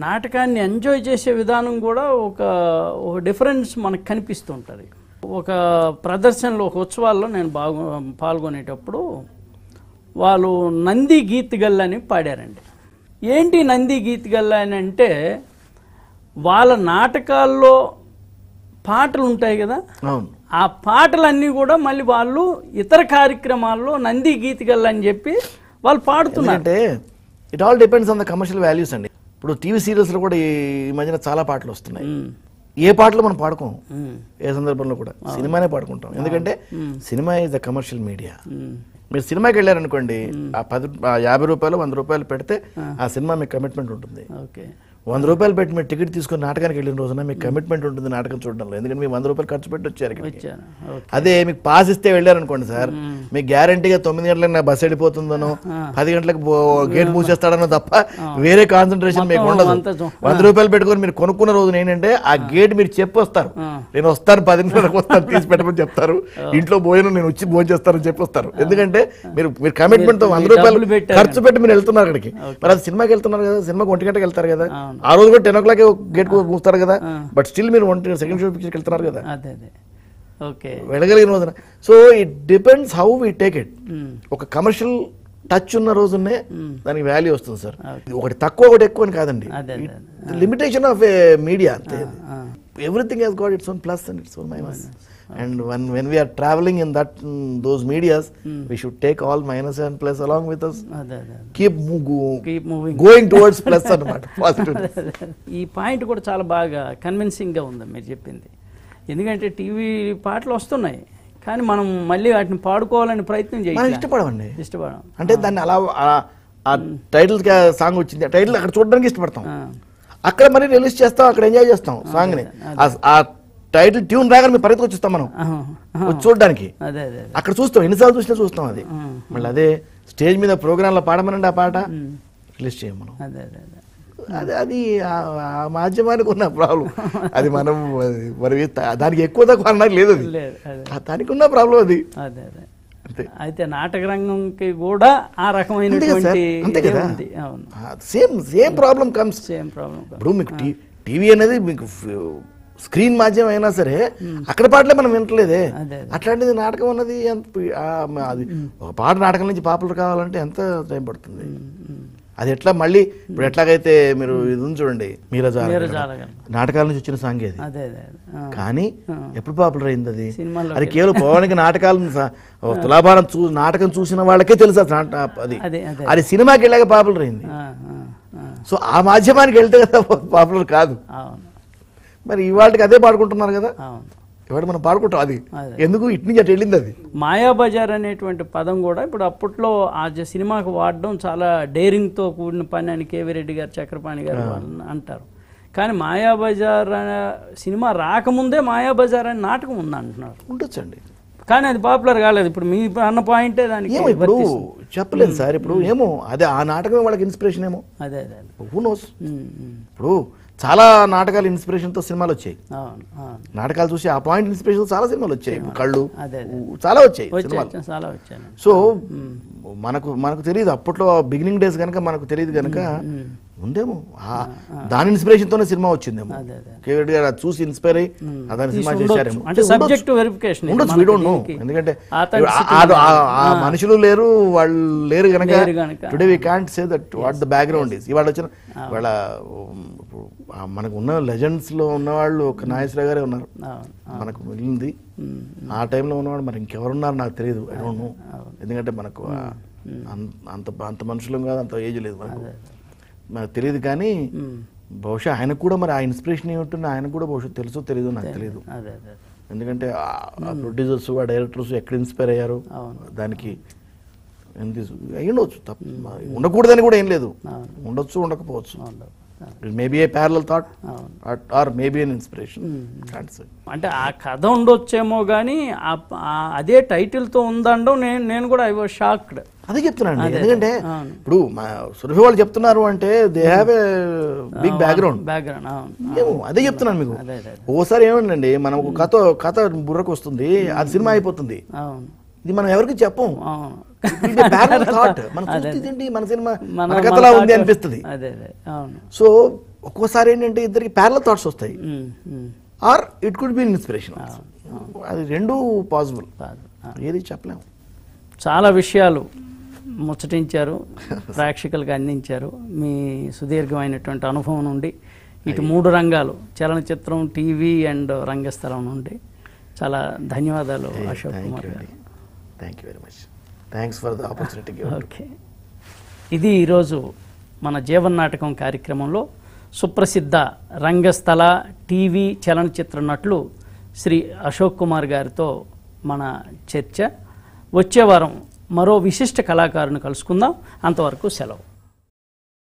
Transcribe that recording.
నాటకాన్ని ఎంజాయ్ చేసే విధానం కూడా ఒక డిఫరెన్స్ మనకు కనిపిస్తుంటుంది. ఒక ప్రదర్శనలో, ఒక ఉత్సవాల్లో నేను పాల్గొనేటప్పుడు వాళ్ళు నంది గీత్ గల్ల అని పాడారండి. ఏంటి నంది గీత్ గల్ల అని అంటే, వాళ్ళ నాటకాల్లో పాటలు ఉంటాయి కదా, ఆ పాటలన్నీ కూడా మళ్ళీ వాళ్ళు ఇతర కార్యక్రమాల్లో నంది గీత్ గల్ల అని చెప్పి వాళ్ళు పాడుతున్నారు. అంటే it all depends on the commercial values అండి. ఇప్పుడు టీవీ సీరియల్స్లో కూడా ఈ మధ్యన చాలా పాటలు వస్తున్నాయి. ఏ పాటలు మనం పాడుకోం, ఏ సందర్భంలో కూడా సినిమానే పాడుకుంటాం. ఎందుకంటే cinema is the commercial media. మీరు సినిమాకి వెళ్ళారనుకోండి, ఆ 50 రూపాయలు 100 రూపాయలు పెడితే ఆ సినిమా మీకు కమిట్మెంట్ ఉంటుంది. 100 రూపాయలు పెట్టి మీరు టికెట్ తీసుకుని నాటకానికి వెళ్ళిన రోజున మీకు కమిట్మెంట్ ఉంటుంది నాటకం చూడడంలో. ఎందుకంటే మీరు 100 రూపాయలు ఖర్చు పెట్టి వచ్చారు. అదే మీకు పాస్ ఇస్తే వెళ్ళారనుకోండి సార్, మీకు గ్యారంటీగా 9 గంటలకు నా బస్సు వెళ్ళిపోతుందనో 10 గంటలకు గేట్ మూసేస్తాడనో తప్ప వేరే కాన్సన్ట్రేషన్ మీకు ఉండదు. 100 రూపాయలు పెట్టుకొని మీరు కొనుక్కున్న రోజున ఏంటంటే ఆ గేట్ మీరు చెప్పి వస్తారు, నేను వస్తాను 10 నిమిషాలకు వస్తాను తీసి పెట్టమని చెప్తారు, ఇంట్లో భోజనం నేను వచ్చి భోజనం చేస్తానని చెప్పి వస్తారు. ఎందుకంటే మీరు కమిట్మెంట్ తో 100 రూపాయలు ఖర్చు పెట్టి మీరు వెళ్తున్నారు అక్కడికి. మరి అది సినిమాకి వెళ్తున్నారు కదా, సినిమాకి 1 గంటకి వెళ్తారు కదా, ఆ రోజు కూడా 10 o'clock గేట్ మూస్తారు కదా, బట్ స్టిల్ మీరు సెకండ్ షో పిక్చర్కి వెళ్తున్నారు కదా వెళ్ళగలిగిన రోజున. So it depends how we take it. ఒక కమర్షియల్ టచ్ ఉన్న రోజునే దానికి వాల్యూ వస్తుంది సార్. ఒకటి తక్కువ ఒకటి ఎక్కువ అని కాదండి, లిమిటేషన్ ఆఫ్ ఏ మీడియా అంతే. Everything has got its own plus and its own minus. And when we are traveling in those medias, we should take all minus and plus along with us. Keep moving, going towards plus and positive. ఈ point కూడా చాలా బాగా convincing గా ఉంది మీరు చెప్పింది. ఎందుకంటే TV పాటలు వస్తున్నాయి కానీ మనం మళ్ళీ వాటిని పాడుకోవాలని ప్రయత్నం చేయాలి. ఇష్టపడమండి, ఇష్టపడం అంటే దాన్ని అలా ఆ టైటిల్ సాంగ్ వచ్చింది, ఆ టైటిల్ అక్కడ చూడడానికి ఇష్టపడతాం, అక్కడ మళ్ళీ రిలీజ్ చేస్తాం, అక్కడ ఎంజాయ్ చేస్తాం సాంగ్ ని. ఆ టైటిల్ ట్యూన్ రాగానే మేము పరిగెత్తుకు వచ్చేస్తాం మనం చూడడానికి, అక్కడ చూస్తాం, ఎన్నిసార్లు చూసినా చూస్తాం. అది మళ్ళీ అదే స్టేజ్ మీద ప్రోగ్రాంలో పాడమనండి ఆ పాట రిలీజ్ చేయం మనం. అది ఆ మాధ్యమానికి ఉన్న ప్రాబ్లం. అది మనం మరి దానికి ఎక్కువ తక్కువ అన్నది లేదు, దానికి ఉన్న ప్రాబ్లం అది. అయితే నాటక రంగంకి కూడా ఆ రకమైనటువంటి సేమ్ ప్రాబ్లం కమ్స్. ఇప్పుడు మీకు టీవీ అనేది మీకు స్క్రీన్ మాధ్యమం అయినా సరే అక్కడ పాటలే మనం వింటలేదే. అట్లాంటిది నాటకం అన్నది అది ఒక పాట నాటకం నుంచి పాపులర్ కావాలంటే ఎంత టైం పడుతుంది. అది ఎట్లా మళ్ళీ ఇప్పుడు ఎట్లాగైతే మీరు ఇది చూడండి, నాటకాల నుంచి వచ్చిన సాంగ్ అది, కానీ ఎప్పుడు పాపులర్ అయింది అది? అది కేవలం పౌరాణిక నాటకాలను తులాభారం నాటకం చూసిన వాళ్ళకే తెలుసు అది. అది సినిమాకి వెళ్ళాక పాపులర్ అయింది. సో ఆ మాధ్యమానికి వెళ్తే కదా పాపులర్ కాదు. మరి ఇవాళకి అదే పాడుకుంటున్నారు కదా, ఇవాళ మనం పాడుకుంటాం. అది ఎందుకు ఇటు నుంచి అటు వెళ్ళింది. అది మాయాబజార్ అనేటువంటి పదం కూడా ఇప్పుడు అప్పట్లో ఆ సినిమాకు వాడడం చాలా డేరింగ్తో కూడిన పని అని కేవీ రెడ్డి గారు, చక్రపాణి గారు అంటారు. కానీ మాయాబజార్ సినిమా రాకముందే మాయాబజార్ అనే నాటకం ఉంది అంటున్నారు. ఉండొచ్చండి, కానీ అది పాపులర్ కాలేదు. ఇప్పుడు మీ అన్న పాయింటే దానికి ఇప్పుడు చెప్పలేదు సార్. ఇప్పుడు ఏమో అదే ఆ నాటకమే వాళ్ళకి ఇన్స్పిరేషన్ ఏమో, అదే హూ నోస్. ఇప్పుడు చాలా నాటకాలు ఇన్స్పిరేషన్తో సినిమాలు వచ్చాయి, నాటకాలు చూసి ఆ పాయింట్ ఇన్స్పిరేషన్ చాలా సినిమాలు వచ్చాయి, కళ్ళు చాలా వచ్చాయి సినిమాలు. సో మనకు తెలియదు అప్పట్లో బిగినింగ్ డేస్ కనుక మనకు తెలియదు కనుక ఉందేమో దాని ఇన్స్పిరేషన్ తోనే సినిమా వచ్చిందేమో. కేవీ రెడ్డి గారు అది చూసి ఇన్స్పైర్ అయ్యి దాని సినిమా చేశారేమో. ఉండొచ్చు, వీ డోంట్ నో. ఎందుకంటే ఆ మనుషులు లేరు, వాళ్ళు లేరు కనుక today we can't say that what the background is. ఇవాళ వచ్చిన వాళ్ళ మనకు ఉన్న లెజెండ్స్ లో ఉన్నవాళ్ళు ఒక నాగేశ్వరరావు గారే ఉన్నారు మనకు మిగిలింది. ఆ టైంలో ఉన్నవాడు మరి ఇంకెవరున్నారు నాకు తెలియదు, ఐ డోంట్ నో. ఎందుకంటే మనకు అంత మనుషులం కాదు, అంత ఏజ్ లేదు మనకు తెలియదు. కానీ బహుశా ఆయనకు కూడా మరి ఆ ఇన్స్పిరేషన్ ఏమిటో ఆయనకు కూడా బహుశా తెలుసో తెలియదు, నాకు తెలియదు. ఎందుకంటే ఆ ప్రొడ్యూసర్స్, ఆ డైరెక్టర్స్ ఎక్కడ ఇన్స్పైర్ అయ్యారు దానికి అయ్యుండవచ్చు. తప్ప ఉండకూడదని కూడా ఏం లేదు, ఉండొచ్చు ఉండకపోవచ్చు. Maybe a parallel thought or maybe an inspiration. అంటే ఆ కథ ఉండొచ్చేమో కానీ అదే టైటిల్తో ఉందండో నేను కూడా ఐ వాజ్ షాక్డ్. అదే చెప్తున్నాను. ఎందుకంటే ఇప్పుడు సురభి వాళ్ళు చెప్తున్నారు అంటే they have a big background. ఏమో అదే చెప్తున్నాను మీకు. ఓసారి ఏమండి మనం ఒక కథ బుర్రకు వస్తుంది, అది సినిమా అయిపోతుంది. ఇది మనం ఎవరికి చెప్పం, మన సినిమా మన కథలా ఉంది అనిపిస్తుంది. సో ఒక్కోసారి ఏంటంటే ఇద్దరికి ప్యారలల్ థాట్స్ వస్తాయి, or it could be inspiration. అది రెండూ పాసిబుల్, ఏది చెప్పలేము. చాలా విషయాలు ముచ్చటించారు, ప్రేక్షకులకు అందించారు. మీ సుదీర్ఘమైనటువంటి అనుభవం నుండి ఇటు 3 రంగాలు చలనచిత్రం, టీవీ అండ్ రంగస్థలం నుండి చాలా ధన్యవాదాలు అశోక్ కుమార్ గారు. Thank you very much. Thanks for the opportunity. Okay, ఇది ఈరోజు మన జీవన్ నాటకం కార్యక్రమంలో సుప్రసిద్ధ రంగస్థల, టీవీ, చలనచిత్ర నటులు శ్రీ అశోక్ కుమార్ గారితో మన చర్చ. వచ్చే వారం మరో విశిష్ట కళాకారుని కలుసుకుందాం. అంతవరకు సెలవు.